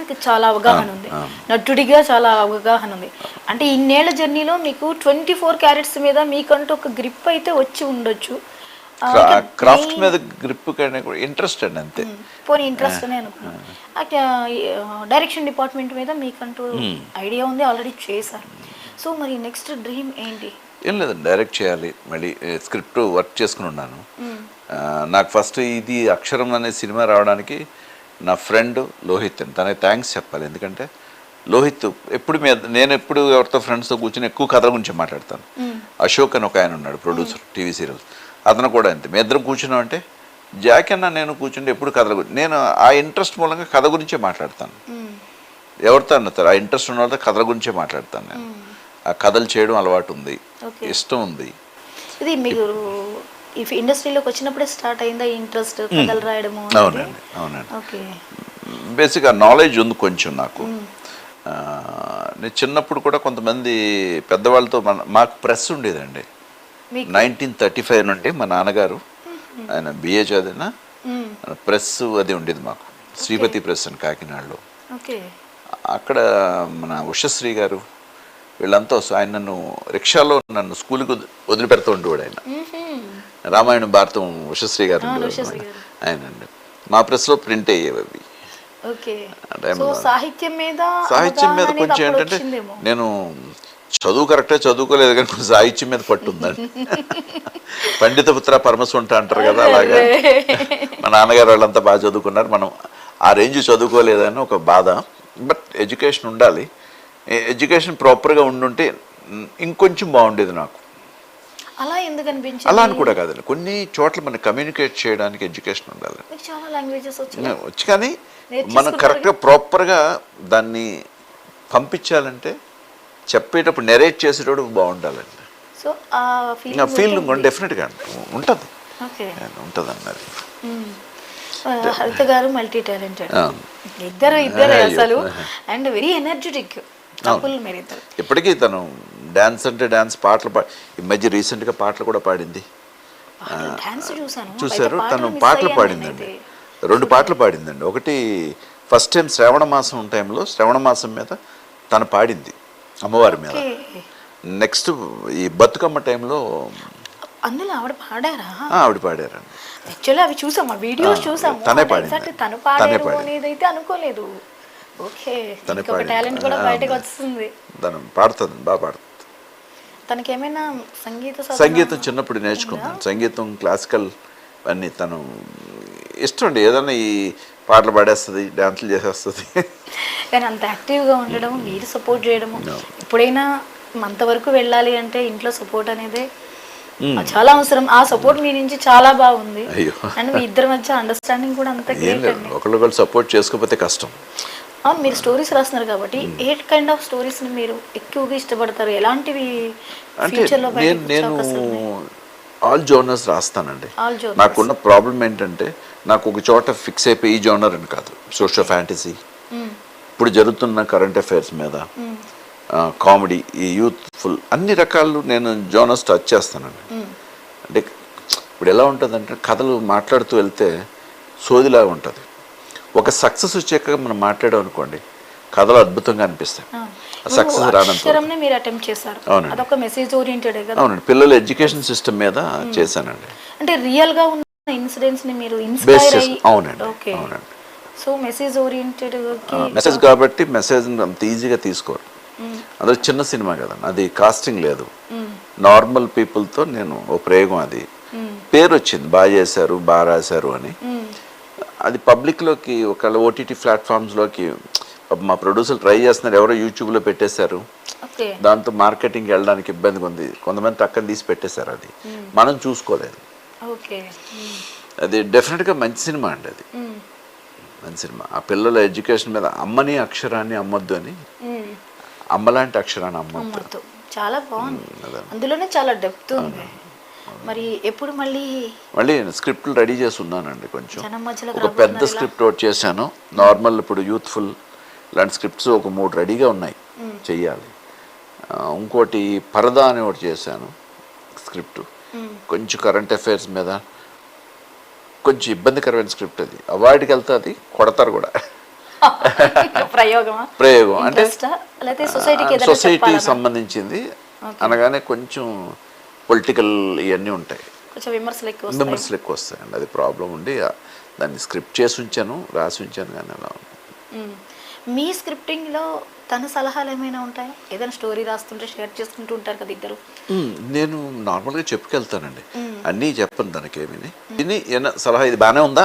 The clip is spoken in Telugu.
మీకు చాలా అవగాహన ఉంది, నటుడిగా చాలా అవగాహన ఉంది. అంటే ఇన్నేళ్ల జర్నీలో మీకు 24 క్యారెట్స్ మీద మీకంటూ ఒక గ్రిప్ అయితే వచ్చి ఉండొచ్చు. క్రాఫ్ట్ మీద గ్రిప్ కానీ ఇంట్రెస్ట్ అండి అంతే. పోనీ ఇంట్రెస్ట్ అనే అనుకున్నాను. డైరెక్షన్ డిపార్ట్మెంట్ మీద మీకంటూ ఐడియా ఉంది, ఆల్రెడీ చేశారు. సో మరి నెక్స్ట్ డ్రీమ్ ఏంటి? ఏం లేదండి, డైరెక్ట్ చేయాలి, మళ్ళీ స్క్రిప్ట్ వర్క్ చేసుకుని ఉన్నాను. నాకు ఫస్ట్ ఇది అక్షరం అనే సినిమా రావడానికి నా ఫ్రెండ్ లోహిత్ అని, తనకి థ్యాంక్స్ చెప్పాలి. ఎందుకంటే లోహిత్ ఎప్పుడు నేను ఎప్పుడు ఎవరితో ఫ్రెండ్స్తో కూర్చొని ఎక్కువ కథల గురించి మాట్లాడతాను. అశోక్ అని ఒక ఆయన ఉన్నాడు, ప్రొడ్యూసర్ టీవీ సీరియల్స్, అతను కూడా అంతే. మీ ఇద్దరం కూర్చున్నాం అంటే జాక్ అన్న నేను కూర్చుంటే ఎప్పుడు కథల గురించి, నేను ఆ ఇంట్రెస్ట్ మూలంగా కథ గురించే మాట్లాడతాను. ఎవరితో అన్నారు ఆ ఇంట్రెస్ట్ ఉన్న వాళ్ళతో కథల గురించే మాట్లాడతాను. నేను ఆ కథలు చేయడం అలవాటు ఉంది, ఇష్టం ఉంది. ఇది మీరు ఈ ఇండస్ట్రీలోకి వచ్చినప్పుడే స్టార్ట్ అయిందా ఇంట్రెస్ట్ కథలు రాయడము? అవునండి, అవునండి. బేసిక్గా నాలెడ్జ్ ఉంది కొంచెం నాకు. నేను చిన్నప్పుడు కూడా కొంతమంది పెద్దవాళ్ళతో మాకు ప్రెస్ ఉండేదండి. 1935 నుండి మా నాన్నగారు, ఆయన బిఏ చదివిన, ప్రెస్ అది ఉండేది మాకు, శ్రీపతి ప్రెస్ అని కాకినాడలో. అక్కడ మన ఉషశ్రీ గారు వీళ్ళంతా ఆయన నన్ను రిక్షాలో నన్ను స్కూల్కి వదిలిపెడుతూ ఉండేవాడు. ఆయన రామాయణం భారతం ఉషశ్రీ గారు ఆయన అండి. మా ప్రెస్లో ప్రింట్ అయ్యేవి అవి. సాహిత్యం మీద కొంచెం ఏంటంటే నేను చదువు కరెక్టే చదువుకోలేదు కానీ కొంచెం సాహిత్యం మీద పట్టుందండి. పండిత పుత్ర పరమసుంట అంటారు కదా, అలాగే మా నాన్నగారు వాళ్ళంతా బాగా చదువుకున్నారు, మనం ఆ రేంజ్ చదువుకోలేదని ఒక బాధ. బట్ ఎడ్యుకేషన్ ఉండాలి, ఎడ్యుకేషన్ ప్రాపర్గా ఉండుంటే ఇంకొంచెం బాగుండేది నాకు. అలా ఎందుకు అనిపించింది? అలా అని కూడా కాదండి, కొన్ని చోట్ల మనం కమ్యూనికేట్ చేయడానికి ఎడ్యుకేషన్ ఉండాలి. చాలా లాంగ్వేజెస్ వచ్చి కానీ మనం కరెక్ట్గా ప్రాపర్గా దాన్ని పంపించాలంటే చెప్పేటప్పుడు నెరేట్ చేసేటప్పుడు బాగుండాలండి. సో ఆ ఫీలింగ్ డెఫినెట్గా ఉంటుంది ఉంటుంది అన్నది. హరిత గారు మల్టీ టాలెంటెడ్, ఇద్దరు అసలు, అండ్ వెరీ ఎనర్జెటిక్. ఇప్పటికీ తను డాన్స్ అంటే డాన్స్, పాటలు ఈ మధ్య రీసెంట్గా పాటలు కూడా పాడింది. చూసారు, తను పాటలు పాడిందండి, 2 పాటలు పాడిందండి. ఒకటి ఫస్ట్ టైం శ్రావణ మాసం టైంలో, శ్రావణ మాసం మీద తను పాడింది అమ్మవారి మీద. నెక్స్ట్ ఈ బతుకమ్మ టైంలో అందులో ఆవిడ పాడారా? ఆవిడ పాడారండి. యాక్చువల్లీ అవి చూసాము, ఆ వీడియోస్ చూసాము. తనే పాడింది, తను పాడారు అనేది అయితే అనుకోలేదు. ఓకే, ఒక టాలెంట్ కూడా బయటకు వస్తుంది. తను పాడుతుంది, బాగా పాడుతుంది. తనకి ఏమైనా సంగీతం చిన్నప్పుడు నేర్చుకుంటాను, సంగీతం క్లాసికల్ అన్నీ తను ఇష్టం అండి. ఏదైనా ఈ పాటలు పాడేస్తుంది, డాన్సులు చేసేస్తుంది. కానీ అంత యాక్టివ్గా ఉండడం, మీరు సపోర్ట్ చేయడము, ఎప్పుడైనా అంతవరకు వెళ్ళాలి అంటే ఇంట్లో సపోర్ట్ అనేది చాలా అవసరం. ఆ సపోర్ట్ మీ నుంచి చాలా బాగుంది. అండ్ మీ ఇద్దరి మధ్య అండర్స్టాండింగ్ కూడా అంత గ్రేట్ అండి. ఒకళ్ళు సపోర్ట్ చేసుకోకపోతే కష్టం. అవును, మీరు స్టోరీస్ రాస్తున్నారు కాబట్టి ఏ కైండ్ ఆఫ్ స్టోరీస్ ని మీరు ఎక్కువగా ఇష్టపడతారు? ఎలాంటివి ఫ్యూచర్లో? నేను ఆల్ జోనర్స్ రాస్తానండి. నాకున్న ప్రాబ్లం ఏంటంటే నాకు ఒక చోట ఫిక్స్ అయిపోయి ఈ జోనర్ అని కాదు, సోషల్ ఫ్యాంటసీ, ఇప్పుడు జరుగుతున్న కరెంట్ అఫైర్స్ మీద, కామెడీ, ఈ యూత్ఫుల్, అన్ని రకాలు నేను జోనర్స్ టచ్ చేస్తానండి. అంటే ఇప్పుడు ఎలా ఉంటుందంటే కథలు మాట్లాడుతూ వెళ్తే సోదిలాగా ఉంటుంది. ఒక సక్సెస్ వచ్చాక మనం మాట్లాడాం అనుకోండి, కథలు అద్భుతంగా అనిపిస్తాయి. సక్సెస్ రానంత. అవునండి, పిల్లల ఎడ్యుకేషన్ సిస్టమ్ మీద చేశానండి. అంటే రియల్ గా ఉన్న ఇన్సిడెంట్స్ ని మీరు ఇన్స్పైర్ అయ్యి. అవునండి, అవునండి. సో మెసేజ్ ఓరియంటెడ్ మెసేజ్ కాబట్టి మెసేజ్ అంత ఈజీగా తీసుకోరు. అది చిన్న సినిమా కదండి, అది కాస్టింగ్ లేదు, నార్మల్ పీపుల్తో నేను ఓ ప్రయోగం, అది పేరు వచ్చింది, బాగా చేశారు, బాగా రాశారు అని. అది పబ్లిక్లోకి, ఒకవేళ ఓటీటీ ప్లాట్ఫామ్స్లోకి మా ప్రొడ్యూసర్లు ట్రై చేస్తున్నారు, ఎవరో యూట్యూబ్లో పెట్టేశారు, దాంతో మార్కెటింగ్కి వెళ్ళడానికి ఇబ్బందిగా ఉంది, కొంతమంది పక్కన తీసి పెట్టేశారు, అది మనం చూసుకోలేదు. అది డెఫినెట్గా మంచి సినిమా అండి, అది మంచి సినిమా. ఆ పిల్లల ఎడ్యుకేషన్ మీద అమ్మని అక్షరాన్ని అమ్మొద్దు అని, అమ్మలాంటి అక్షరాన్ని అమ్మొద్దు, చాలా బాగుంది. అందులోనే చాలా డెప్త్ ఉంది. మరి ఎప్పుడు మళ్ళీ స్క్రిప్ట్లు రెడీ చేసి ఉన్నానండి. కొంచెం ఒక పెద్ద స్క్రిప్ట్ ఒకటి చేశాను, నార్మల్ ఇప్పుడు యూత్ఫుల్ ఇలాంటి స్క్రిప్ట్స్ ఒక 3 రెడీగా ఉన్నాయి, చెయ్యాలి. ఇంకోటి పరదా అని ఒకటి చేశాను స్క్రిప్ట్, కొంచెం కరెంట్ అఫైర్స్ మీద, కొంచెం ఇబ్బందికరమైన స్క్రిప్ట్. అది అవార్డుకి వెళ్తే అది కొడతారు కూడా. ప్రయోగమా? ప్రయోగం అంటే ఇంట్రెస్టా? లేకపోతే సొసైటీకి ఏదైనా సొసైటీ చెప్పాలనా? సంబంధించింది అనగానే కొంచెం పొలిటికల్ ఇవన్నీ ఉంటాయి, కొంచెం విమర్శలు ఎక్కువ వస్తాయి. విమర్శలు ఎక్కువ వస్తాయండి. అది ప్రాబ్లం ఉండి దాన్ని స్క్రిప్ట్ చేసి ఉంచాను, రాసి ఉంచాను, కానీ అలా ఉంది. మీ స్క్రిప్టింగ్లో తన సలహాలు ఏమైనా ఉంటాయా? ఏదైనా స్టోరీ రాస్తుంటే షేర్ చేసుకుంటూ ఉంటారు కదా ఇద్దరు. నేను నార్మల్గా చెప్పుకెళ్తానండి, అన్నీ చెప్పను తనకేమీ. సలహా ఇది బాగానే ఉందా